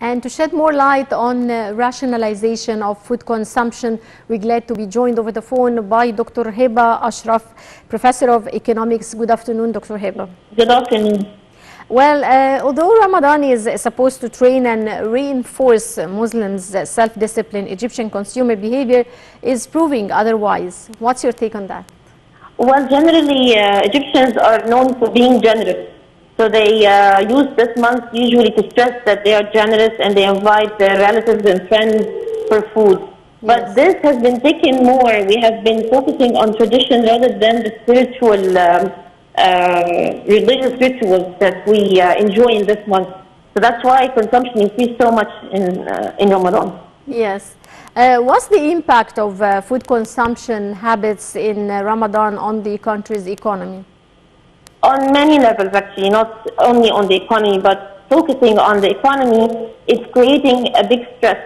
And to shed more light on rationalization of food consumption, we're glad to be joined over the phone by Dr. Heba Ashraf, Professor of Economics. Good afternoon, Dr. Heba. Good afternoon. Well, although Ramadan is supposed to train and reinforce Muslims' self-discipline, Egyptian consumer behavior is proving otherwise. What's your take on that? Well, generally, Egyptians are known for being generous. So they use this month usually to stress that they are generous, and they invite their relatives and friends for food. Yes. But this has been taken more. We have been focusing on tradition rather than the spiritual, religious rituals that we enjoy in this month. So that's why consumption increased so much in Ramadan. Yes. What's the impact of food consumption habits in Ramadan on the country's economy? On many levels, actually, not only on the economy, but focusing on the economy, it's creating a big stress.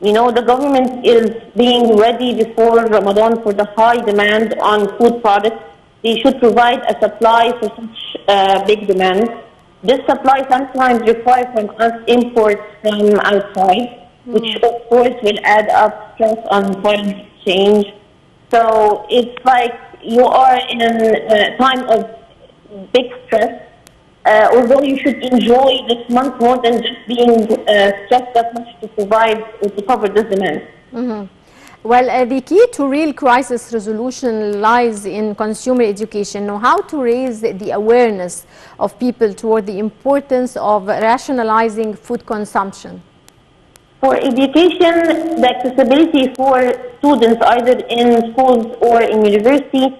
You know, the government is being ready before Ramadan for the high demand on food products. They should provide a supply for such big demand. This supply sometimes requires from us imports from outside, which of course will add up stress on foreign exchange. So it's like you are in a time of big stress, although you should enjoy this month more than just being stressed that much to provide or to cover this demand. Well, the key to real crisis resolution lies in consumer education. Now, how to raise the awareness of people toward the importance of rationalizing food consumption? For education, the accessibility for students either in schools or in university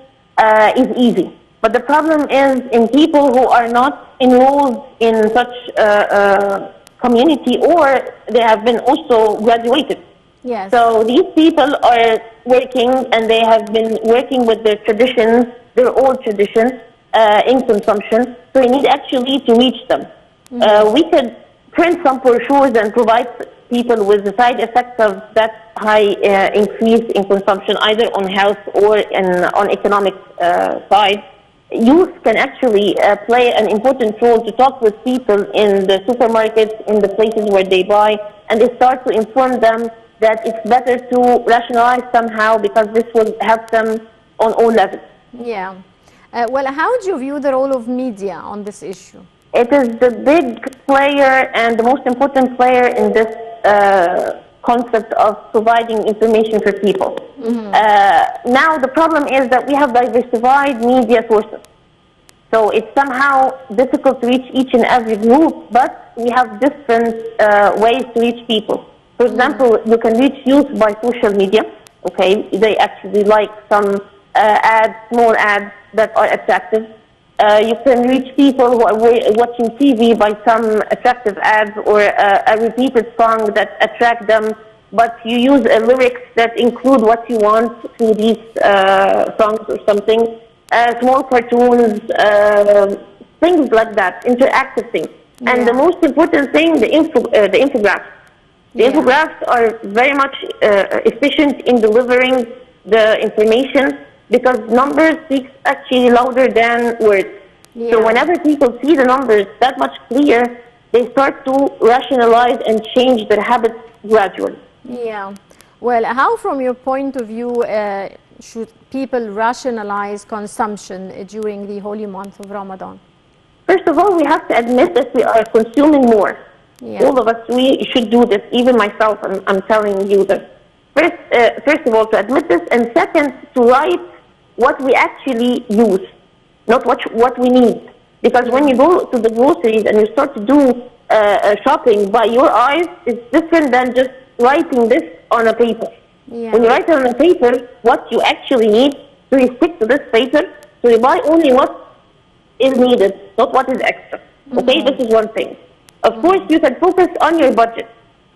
is easy. But the problem is in people who are not enrolled in such community, or they have been also graduated. Yes. So these people are working, and they have been working with their traditions, their old traditions in consumption. So we need actually to reach them. We could print some brochures and provide people with the side effects of that high increase in consumption, either on health or on economic side. Youth can actually play an important role to talk with people in the supermarkets, in the places where they buy, and they start to inform them that it's better to rationalize somehow, because this will help them on all levels. Yeah. Well, how do you view the role of media on this issue? It is the big player and the most important player in this concept of providing information for people. Now the problem is that we have diversified media sources. So it's somehow difficult to reach each and every group, but we have different ways to reach people. For example, you can reach youth by social media. Okay, they actually like some ads, small ads that are attractive. You can reach people who are watching TV by some attractive ads or a repeated song that attract them, but you use lyrics that include what you want through these songs or something. Small cartoons, things like that, interactive things. Yeah. And the most important thing, the infographics. The infographics are very much efficient in delivering the information, because numbers speak actually louder than words. So whenever people see the numbers that much clear, they start to rationalize and change their habits gradually. Yeah. Well, how from your point of view should people rationalize consumption during the holy month of Ramadan? First of all, we have to admit that we are consuming more. All of us, we should do this, even myself, I'm telling you this. First of all, to admit this, and second, to write what we actually use, not what we need. Because when you go to the groceries and you start to do shopping by your eyes, it's different than just writing this on a paper. When you write it on a paper, what you actually need, so you stick to this paper, so you buy only what is needed, not what is extra. Okay, this is one thing. Of course, you can focus on your budget.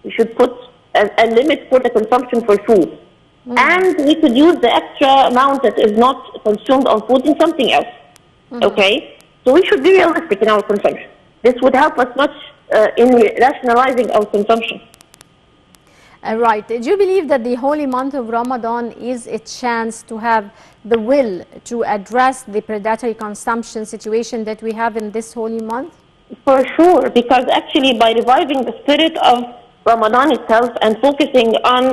You should put a limit for the consumption for food. And we could use the extra amount that is not consumed on food in something else. Okay? So we should be realistic in our consumption. This would help us much in rationalizing our consumption. Right. Do you believe that the holy month of Ramadan is a chance to have the will to address the predatory consumption situation that we have in this holy month? For sure, because actually by reviving the spirit of Ramadan itself and focusing on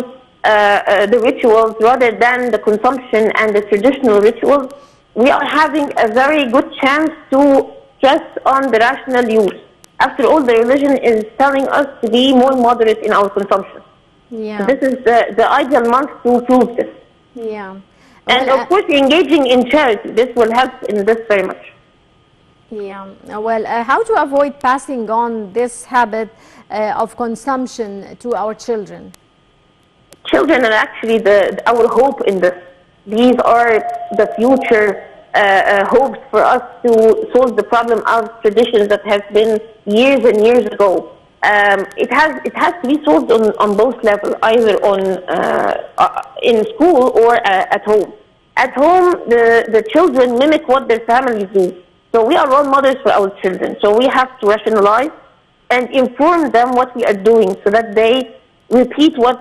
the rituals rather than the consumption and the traditional rituals, we are having a very good chance to stress on the rational use. After all, the religion is telling us to be more moderate in our consumption. Yeah. So this is the ideal month to prove this. Yeah. And Well, of course, engaging in charity, this will help in this very much. yeah. Well, how to avoid passing on this habit of consumption to our children? Children are actually our hope in this. These are the future hopes for us to solve the problem of traditions that has been years and years ago. It has to be solved on both levels, either in school or at home. At home, the children mimic what their families do. So we are role models for our children. So we have to rationalize and inform them what we are doing so that they repeat what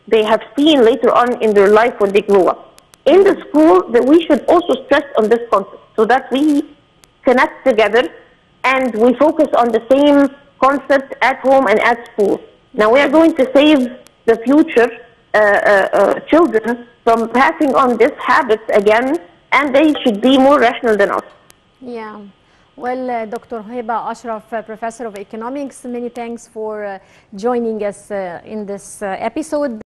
they have seen later on in their life when they grow up. In the school, we should also stress on this concept so that we connect together and we focus on the same concept at home and at school. Now we are going to save the future children from passing on these habits again, and they should be more rational than us. Yeah. Well, Dr. Heba Ashraf, Professor of Economics, many thanks for joining us in this episode.